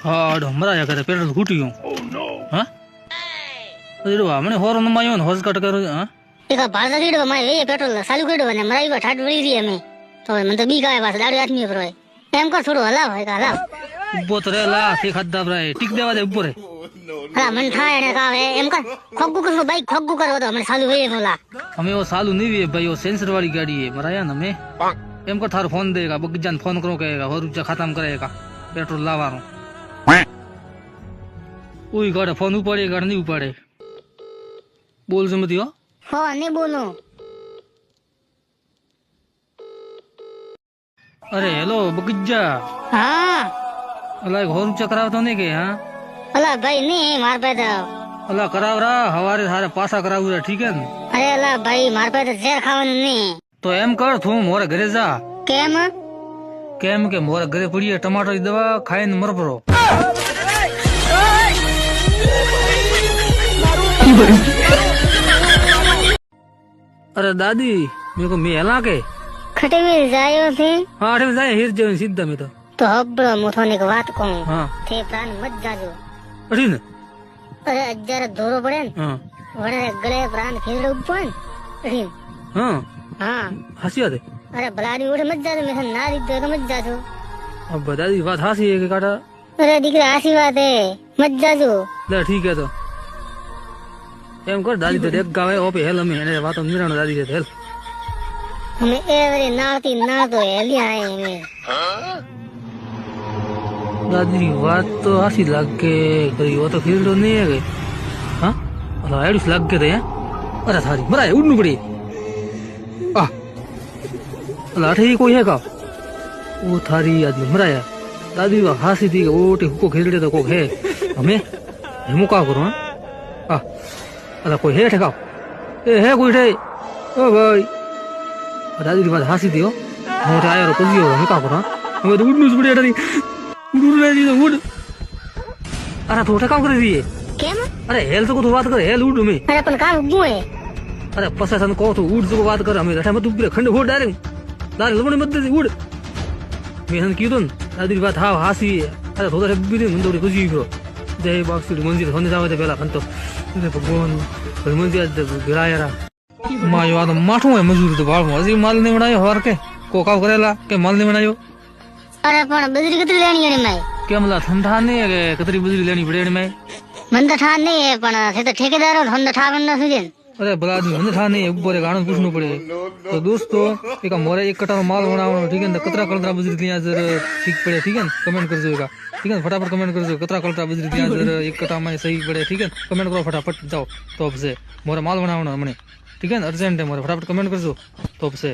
હાડ મરાયા કરે પેટ્રોલ ફૂટી ગયું હા એડવા મને હોરો નમાયો ને હોસ કટ કરો હા એક ભાડા દીડો મારે એ પેટ્રોલ ચાલુ કર્યો ને મરાઈ બા ઠાડ વળી રહી અમે તો મને તો બીક આવે પાછા દાડો આદમી પર હોય એમ કર થોડું હલાવ હોય હલાવ ઉભો તો રે લા તે ખાધા ભરાય ટીક દેવા દે ઉભો રે હા મને થાય ને કાવે એમ કર ખોગું કરો બાઈક ખોગું કરો તો મને ચાલુ હોય બોલા અમે ઓ સાલું નહીં વે ભાઈ ઓ સેન્સર વાળી ગાડી હે મરાયા ને અમે એમ કર થારો ફોન દેगा બગીજાને ફોન કરો કે હો રૂપિયા ખાતામાં કરેगा પેટ્રોલ લાવવાનો ઓય ગાડે ફોન ઉપાડે ગાડે નહીં ઉપાડે બોલ સમતી હો નહીં બોલો અરે હેલો બગીજા હા અલા હો રૂપિયા કરાવતો નહીં કે હા અલા ભાઈ નહીં માર પાસે અલા કરાવરા હવારે સારે પાછા કરાવું ઠીક હે ને અરે અલા ભાઈ માર પાસે ઝેર ખાવાનું નહીં તો એમ કર તું મોરે ઘરે જા કેમ કેમ કે મોરે ઘરે પડીએ ટમાટર ની દવા ખાઈને મરપરો અરે દાદી મેં કો મેં હેલા કે ખટે में जायो थे હા અરે જાય હિર જેવું સીધા મેં તો હબળો મોથોને એક વાત કહું હા તે પ્રાણ મત જાજો અડી ને અરે અત્યારે ધોરો પડે ને હા વડે ગળે પ્રાણ ખેડો ઉપર ને હા હા હાસી વાત અરે ભલાની ઓઢે મત જાજો મેં ના દીધો તો મત જાજો अब दादी बात हासी है कि काटा અરે દીકરા આશી વાત હે મત જાજો ले ठीक है तो एम कर दादी तो देख गावे ओपे हेल में એને વાતો નિરાણો દાદી છે હેલ અમે એવરી નાતી ના તો હેલી આએ અમે દાદી વાત તો હાસી લાગે કરી वो तो खेलडो नहीं है गई हां अला एडुस लाग के थे अरे थारी मराय उड़नु पड़ी आ अला ठई कोई है का वो थारी आदमी मराया दादी वा हासी थी ओटे हुको खेलडे तो को है हमें हम का करो आ अला कोई है ठेका ए है कोई ठे ओ भाई दादी की बात हासी थी हो मोटे आयो पुजियो हम का करो हमें तो उड़नु पड़ी अड़ी उड़ रही तो उड़ अरे तो ठेका कर दी કેમ अरे हेल तो तो बात कर हेल उड़ में અરે પણ કામ ઉભું હે अरे पसा सन को तो उड़ जो बात कर हमें रठा मत ऊपर खंड हो डायरेक्ट दादी लमण मत दे उड़ મેં કીધું ને દાદી વાત હાવ હાસી અરે થોડા બીજી મંદોડી ખુશી ગયો જય બાક્ષી મંદિર સોને જાવે પેલા ખંતો ભગવાન મંદિર ગરાયરા માયો આ માઠું હોય મજૂર તો ભાવ હજી માલ ને બનાવ્યો હવાર કે કોકાવ કરેલા કે માલ ને બનાવ્યો અરે પણ બજરી કતરી લેણી એની માય કેમ લા ઠંડા ને કે કતરી બજરી લેણી પડે એની માં મન તો ઠાર નહીં હે પણ છે તો ઠેકેદારો ઠંડા ઠાર ન સુજે અરે ભલા આદમી મને થા નહીં ઉપર ગાણું પૂછવું પડે તો દોસ્તો એક મોરે એક કટાનો માલ બનાવવાનો ઠીક है कतरा कलरा बजरी ત્યાં જર ઠીક પડે ઠીક है कमेंट करजो एका ठीक है फटाफट कमेंट करजो कतरा कलरा बजरी ત્યાં जर एक कटा में सही પડે ठीक है कमेंट करो फटाफट जाओ तो अब से मोरे माल बनावવાનો हमने ठीक है अर्जेंट है मोरे फटाफट कमेंट करजो तो अब से